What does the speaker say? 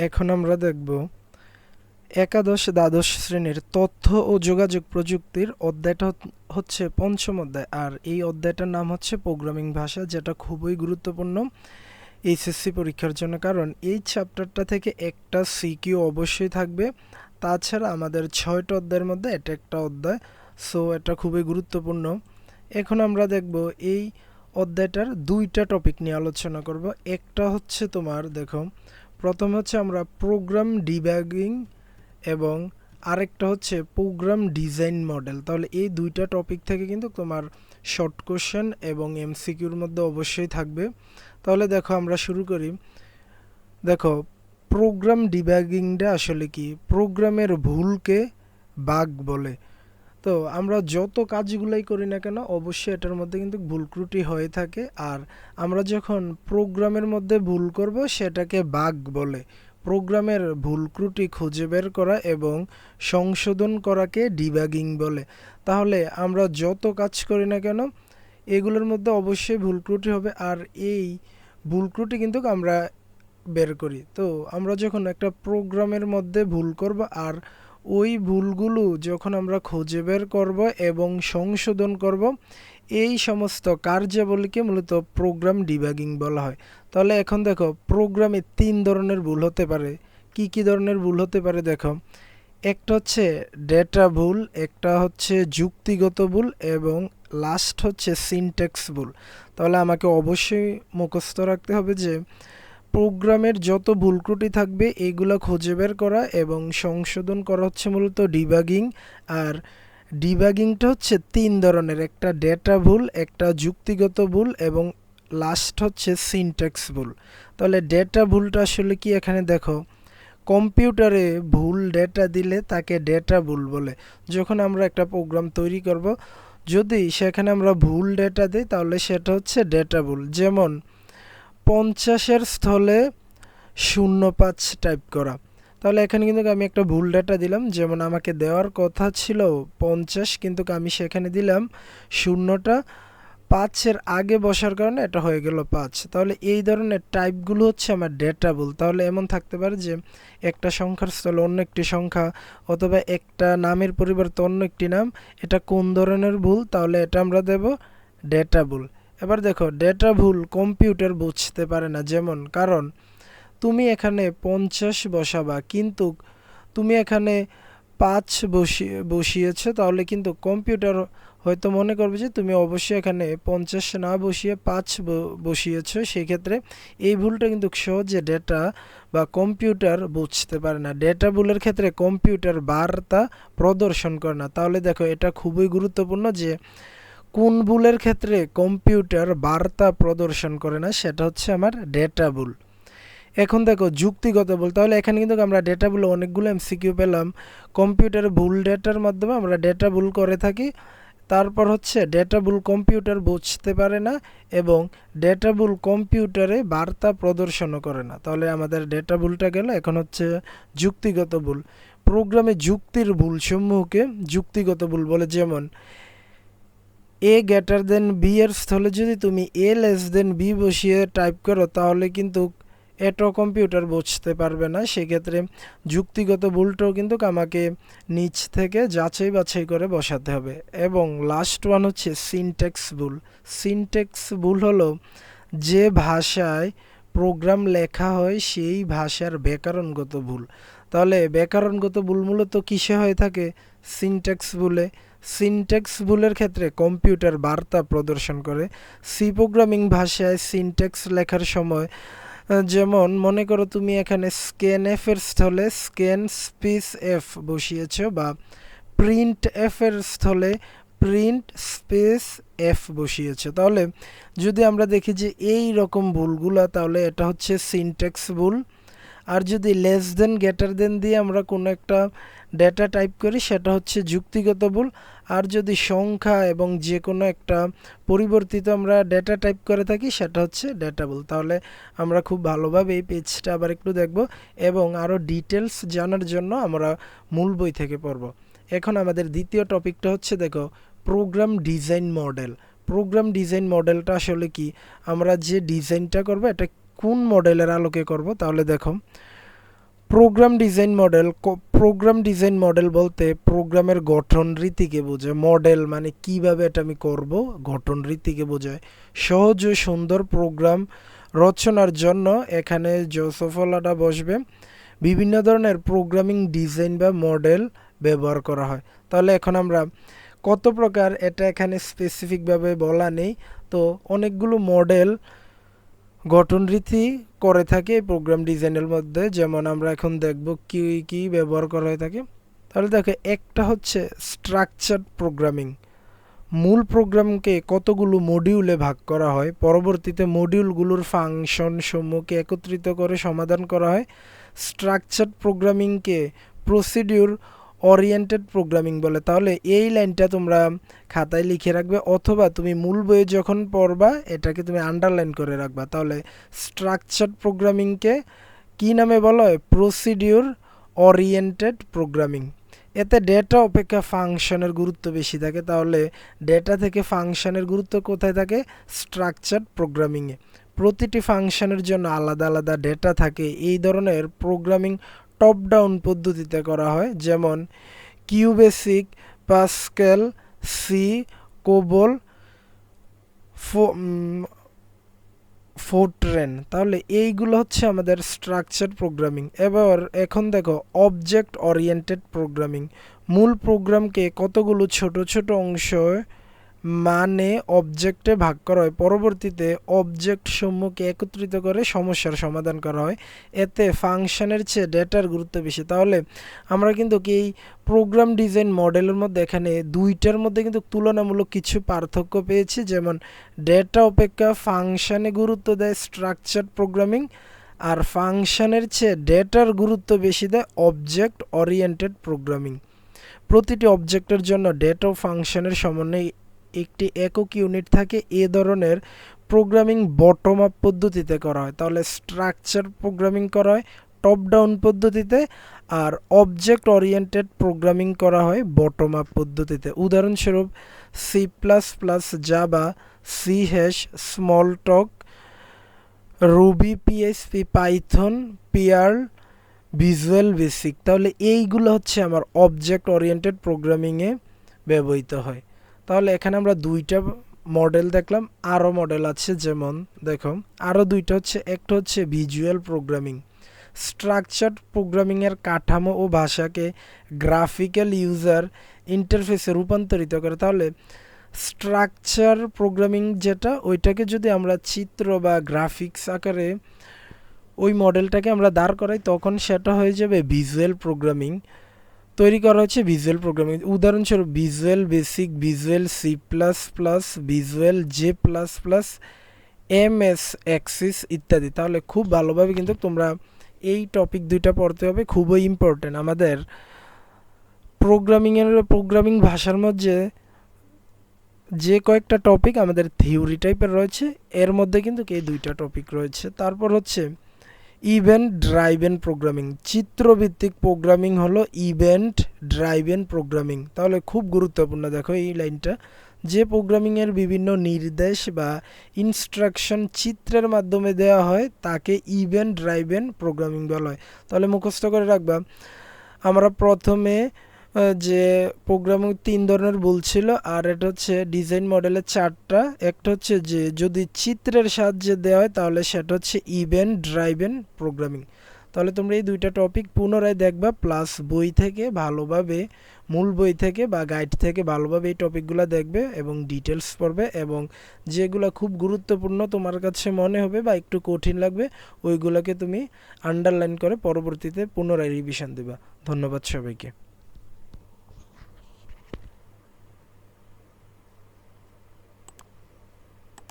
এখন আমরা দেখব একাদশ দ্বাদশ শ্রেণীর তথ্য ও যোগাযোগ প্রযুক্তির অধ্যায়টা হচ্ছে পঞ্চম অধ্যায়। আর এই অধ্যায়টার নাম হচ্ছে প্রোগ্রামিং ভাষা, যেটা খুবই গুরুত্বপূর্ণ এইচএসসি পরীক্ষার জন্য, কারণ এই চ্যাপ্টারটা থেকে একটা সিকিউ অবশ্যই থাকবে। তাছাড়া আমাদের 6টা অধ্যায়ের মধ্যে এটা একটা অধ্যায়, সো এটা খুবই গুরুত্বপূর্ণ। এখন আমরা দেখব এই অধ্যায়টার দুইটা টপিক নিয়ে আলোচনা করব। একটা হচ্ছে তোমার দেখো, প্রথমে হচ্ছে আমরা প্রোগ্রাম ডিবাগিং এবং আরেকটা হচ্ছে প্রোগ্রাম ডিজাইন মডেল। তাহলে এই দুইটা টপিক থেকে কিন্তু তোমার শর্ট কোশ্চেন এবং এমসিকিউর মধ্যে অবশ্যই থাকবে। তাহলে দেখো আমরা শুরু করি। দেখো, প্রোগ্রাম ডিবাগিংটা আসলে কি? প্রোগ্রামের ভুলকে বাগ বলে। তো আমরা যত কাজগুলাই করি না কেন, অবশ্যই এটার মধ্যে কিন্তু ভুল ত্রুটি হয়ে থাকে। আর আমরা যখন প্রোগ্রামের মধ্যে ভুল করব, সেটাকে বাগ বলে। প্রোগ্রামের ভুল ত্রুটি খুঁজে বের করা এবং সংশোধন করাকে ডিবাগিং বলে। তাহলে আমরা যত কাজ করি না কেন, এগুলোর মধ্যে অবশ্যই ভুল ত্রুটি হবে। আর এই ভুল ত্রুটি কিন্তু আমরা বের করি। তো আমরা যখন একটা প্রোগ্রামের মধ্যে ভুল করব, আর ওই ভুলগুলো যখন আমরা খুঁজে বের করব এবং সংশোধন করব, এই সমস্ত কার্যাবলীকে মূলত প্রোগ্রাম ডিবাগিং বলা হয়। তাহলে এখন দেখো, প্রোগ্রামে 3 ধরনের ভুল হতে পারে। কি কি ধরনের ভুল হতে পারে দেখো, একটা হচ্ছে ডেটা ভুল, একটা হচ্ছে যুক্তিগত ভুল এবং লাস্ট হচ্ছে সিনট্যাক্স ভুল। তাহলে আমাকে অবশ্যই মুখস্থ রাখতে হবে যে প্রোগ্রামের যত ভুল ত্রুটি থাকবে এইগুলো খুঁজে বের করা এবং সংশোধন করা হচ্ছে মূলত ডিবাগিং। আর ডিবাগিংটা হচ্ছে 3 ধরনের, একটা ডেটা ভুল, একটা যুক্তিগত ভুল এবং লাস্ট হচ্ছে সিনট্যাক্স ভুল। তাহলে ডেটা ভুলটা আসলে কি? এখানে দেখো, কম্পিউটারে ভুল ডেটা দিলে তাকে ডেটা ভুল বলে। যখন আমরা একটা প্রোগ্রাম তৈরি করব, যদি সেখানে আমরা ভুল ডেটা দিই, তাহলে সেটা হচ্ছে ডেটা ভুল। যেমন 50-এর স্থলে 05 টাইপ করা। তাহলে এখানে কিন্তু আমি একটা ভুল ডেটা দিলাম। যেমন আমাকে দেওয়ার কথা ছিল 50, কিন্তু আমি সেখানে দিলাম শূন্যটা 5-এর আগে বসার কারণে এটা হয়ে গেল 5। তাহলে এই ধরনের টাইপগুলো হচ্ছে আমার ডেটা ভুল। তাহলে এমন থাকতে পারে যে একটা সংখ্যার স্থলে অন্য একটি সংখ্যা, অথবা একটা নামের পরিবর্তে অন্য একটি নাম। এটা কোন ধরনের ভুল? তাহলে এটা আমরা দেব ডেটা ভুল। এবার দেখো, ডেটা ভুল কম্পিউটার বুঝতে পারে না। যেমন, কারণ তুমি এখানে 50 বসাবা, কিন্তু তুমি এখানে 5 বসিয়েছো, তাহলে কিন্তু কম্পিউটার হয়তো মনে করবে যে তুমি অবশ্যই এখানে 50 না বসিয়ে 5 বসিয়েছো। সেক্ষেত্রে এই ভুলটা কিন্তু সহজে ডেটা বা কম্পিউটার বুঝতে পারে না। ডেটা ভুলের ক্ষেত্রে কম্পিউটার বার্তা প্রদর্শন করে না। তাহলে দেখো, এটা খুবই গুরুত্বপূর্ণ যে কোন ভুলের ক্ষেত্রে কম্পিউটার বার্তা প্রদর্শন করে না, সেটা হচ্ছে আমার ডেটা ভুল। এখন দেখো, যুক্তিগত ভুল। তাহলে এখানে কিন্তু আমরা ডেটা ভুল অনেকগুলো এমসিকিউ পেলাম। কম্পিউটারে ভুল ডেটার মাধ্যমে আমরা ডেটা ভুল করে থাকি। তারপর হচ্ছে ডেটা ভুল কম্পিউটার বুঝতে পারে না এবং ডেটা ভুল কম্পিউটারে বার্তা প্রদর্শনও করে না। তাহলে আমাদের ডেটা ভুলটা গেল। এখন হচ্ছে যুক্তিগত ভুল। প্রোগ্রামে যুক্তির ভুল সমূহকে যুক্তিগত ভুল বলে। যেমন, এ গ্রেটার দেন বি এর স্থলে যদি তুমি এ লেস দেন বি বসিয়ে টাইপ করো, তাহলে কিন্তু এটাও কম্পিউটার বুঝতে পারবে না। সেক্ষেত্রে যুক্তিগত ভুলটাও কিন্তু আমাকে নিচ থেকে যাচাই বাছাই করে বসাতে হবে। এবং লাস্ট ওয়ান হচ্ছে সিনট্যাক্স ভুল। সিনট্যাক্স ভুল হলো যে ভাষায় প্রোগ্রাম লেখা হয় সেই ভাষার ব্যাকরণগত ভুল। তাহলে ব্যাকরণগত ভুল মূলত কিসে হয়ে থাকে? সিনট্যাক্স ভুলে। সিনট্যাক্স ভুলের ক্ষেত্রে কম্পিউটার বার্তা প্রদর্শন করে। সি প্রোগ্রামিং ভাষায় সিনট্যাক্স লেখার সময়, যেমন মনে করো তুমি এখানে স্ক্যান এফ এর স্থলে স্ক্যান স্পেস এফ বসিয়েছ, বা প্রিন্ট এফ এর স্থলে প্রিন্ট স্পেস এফ বসিয়েছ। তাহলে যদি আমরা দেখি যে এই রকম ভুলগুলো, তাহলে এটা হচ্ছে সিনট্যাক্স ভুল। আর যদি লেস দেন গ্রেটার দেন দিয়ে আমরা কোনো একটা ডেটা টাইপ করি, সেটা হচ্ছে যুক্তিগত ভুল। আর যদি সংখ্যা এবং যে কোনো একটা পরিবর্তিত আমরা ডেটা টাইপ করে থাকি, সেটা হচ্ছে ডেটা ভুল। তাহলে আমরা খুব ভালোভাবে এই পেজটা আবার একটু দেখব এবং আরও ডিটেলস জানার জন্য আমরা মূল বই থেকে পড়ব। এখন আমাদের দ্বিতীয় টপিকটা হচ্ছে দেখো, program design model. Program design মডেলটা আসলে কি? আমরা যে ডিজাইনটা করব, এটা কোন মডেলের আলোকে করব? তাহলে দেখো, প্রোগ্রাম ডিজাইন মডেল বলতে প্রোগ্রামের গঠন রীতিকে বোঝায়। মডেল মানে কিভাবে এটা আমি করব, গঠন রীতিকে বোঝায়। সহজ ও সুন্দর প্রোগ্রাম রচনার জন্য এখানে যৌথফলাটা বসবে। বিভিন্ন ধরনের প্রোগ্রামিং ডিজাইন বা মডেল ব্যবহার করা হয়। তাহলে এখন আমরা কত প্রকার এটা এখানে স্পেসিফিকভাবে বলা নেই, তো অনেকগুলো মডেল গঠন রীতি করে থাকে প্রোগ্রাম ডিজাইনের মধ্যে। যেমন আমরা এখন দেখব কি কি ব্যবহার করা হয়ে থাকে। তাহলে দেখো, একটা হচ্ছে স্ট্রাকচারড প্রোগ্রামিং। মূল প্রোগ্রামকে কতগুলো মডিউলে ভাগ করা হয়, পরবর্তীতে মডিউলগুলোর ফাংশন সমূহকে একত্রিত করে সমাধান করা হয়। স্ট্রাকচারড প্রোগ্রামিংকে প্রসিডিউর ওরিয়েন্টেড প্রোগ্রামিং বলে। তাহলে এই লাইনটা তোমরা খাতায় লিখে রাখবে, অথবা তুমি মূল বইয়ে যখন পড়বা এটাকে তুমি আন্ডারলাইন করে রাখবা। তাহলে স্ট্রাকচারড প্রোগ্রামিংকে কী নামে বলা হয়? Procedure oriented programming. এতে ডেটা অপেক্ষা ফাংশনের গুরুত্ব বেশি থাকে। তাহলে ডেটা থেকে ফাংশনের গুরুত্ব কোথায় থাকে? স্ট্রাকচারড প্রোগ্রামিংয়ে। প্রতিটি ফাংশনের জন্য আলাদা আলাদা ডেটা থাকে। এই ধরনের প্রোগ্রামিং টপ ডাউন পদ্ধতিতে করা হয়, যেমন কিউবেসিক, পাস্কেল, সি, কোবল, ফোরট্রেন। তাহলে এইগুলো হচ্ছে আমাদের স্ট্রাকচার প্রোগ্রামিং। এখন দেখো অবজেক্ট ওরিয়েন্টেড প্রোগ্রামিং। মূল প্রোগ্রামকে কতগুলো ছোট ছোট অংশ মানে অবজেক্টে ভাগ করা হয়, পরবর্তীতে অবজেক্ট সমূহকে একত্রিত করে সমস্যার সমাধান করা হয়। এতে ফাংশনের চেয়ে ডেটার গুরুত্ব বেশি। তাহলে আমরা কিন্তু এই প্রোগ্রাম ডিজাইন মডেলের মধ্যে এখানে দুইটার মধ্যে কিন্তু তুলনামূলক কিছু পার্থক্য পেয়েছি। যেমন ডেটা অপেক্ষা ফাংশনে গুরুত্ব দেয় স্ট্রাকচার প্রোগ্রামিং, আর ফাংশনের চেয়ে ডেটার গুরুত্ব বেশি দেয় অবজেক্ট ওরিয়েন্টেড প্রোগ্রামিং। প্রতিটি অবজেক্টের জন্য ডেটা ও ফাংশনের সমন্বয়ে একটি একক ইউনিট থাকে। এ ধরনের প্রোগ্রামিং বটম আপ পদ্ধতিতে করা হয়। তাহলে স্ট্রাকচার প্রোগ্রামিং করা হয় টপ ডাউন পদ্ধতিতে, আর অবজেক্ট ওরিয়েন্টেড প্রোগ্রামিং করা হয় বটম আপ পদ্ধতিতে। উদাহরণস্বরূপ C++, Java, C#, Smalltalk, Ruby, PHP, Python, Perl, Visual Basic. তাহলে এইগুলো হচ্ছে আমার অবজেক্ট ওরিয়েন্টেড প্রোগ্রামিংয়ে ব্যবহৃত হয়। তাহলে এখানে আমরা দুইটা মডেল দেখলাম, আরও মডেল আছে। যেমন দেখো আরও দুইটা হচ্ছে, একটা হচ্ছে ভিজুয়াল প্রোগ্রামিং। স্ট্রাকচারড প্রোগ্রামিংয়ের কাঠামো ও ভাষাকে গ্রাফিক্যাল ইউজার ইন্টারফেসে রূপান্তরিত করে। তাহলে স্ট্রাকচার প্রোগ্রামিং যেটা, ওইটাকে যদি আমরা চিত্র বা গ্রাফিক্স আকারে ওই মডেলটাকে আমরা দাঁড় করাই, তখন সেটা হয়ে যাবে ভিজুয়াল প্রোগ্রামিং। তৈরি করা হচ্ছে ভিজুয়াল প্রোগ্রামিং। উদাহরণস্বরূপ visual basic, visual C++, visual J++, MS Axis ইত্যাদি। তাহলে খুব ভালোভাবে কিন্তু তোমরা এই টপিক দুইটা পড়তে হবে, খুবই ইম্পর্টেন্ট। আমাদের প্রোগ্রামিং ভাষার মধ্যে যে কয়েকটা টপিক আমাদের থিওরি টাইপের রয়েছে, এর মধ্যে কিন্তু এই দুইটা টপিক রয়েছে। তারপর হচ্ছে ইভেন্ট ড্রাইভেন প্রোগ্রামিং। চিত্রভিত্তিক প্রোগ্রামিং হলো ইভেন্ট ড্রাইভেন প্রোগ্রামিং। তাহলে খুব গুরুত্বপূর্ণ, দেখো এই লাইনটা, যে প্রোগ্রামিংয়ের বিভিন্ন নির্দেশ বা ইনস্ট্রাকশন চিত্রের মাধ্যমে দেওয়া হয় তাকে ইভেন্ট ড্রাইভেন প্রোগ্রামিং বলা হয়। তাহলে মুখস্থ করে রাখবা, আমরা প্রথমে যে প্রোগ্রামিং 3 ধরনের বলছিল, আর এটা হচ্ছে ডিজাইন মডেলের 4টা। একটা হচ্ছে যে যদি চিত্রের সাহায্যে দেওয়া হয় তাহলে সেটা হচ্ছে ইভেন্ট ড্রাইভেন প্রোগ্রামিং। তাহলে তোমরা এই দুইটা টপিক পুনরায় দেখবা, প্লাস বই থেকে ভালোভাবে, মূল বই থেকে বা গাইড থেকে ভালোভাবে এই টপিকগুলো দেখবে এবং ডিটেলস পড়বে, এবং যেগুলো খুব গুরুত্বপূর্ণ তোমার কাছে মনে হবে বা একটু কঠিন লাগবে ওইগুলোকে তুমি আন্ডারলাইন করে পরবর্তীতে পুনরায় রিভিশন দেবা। ধন্যবাদ সবাইকে।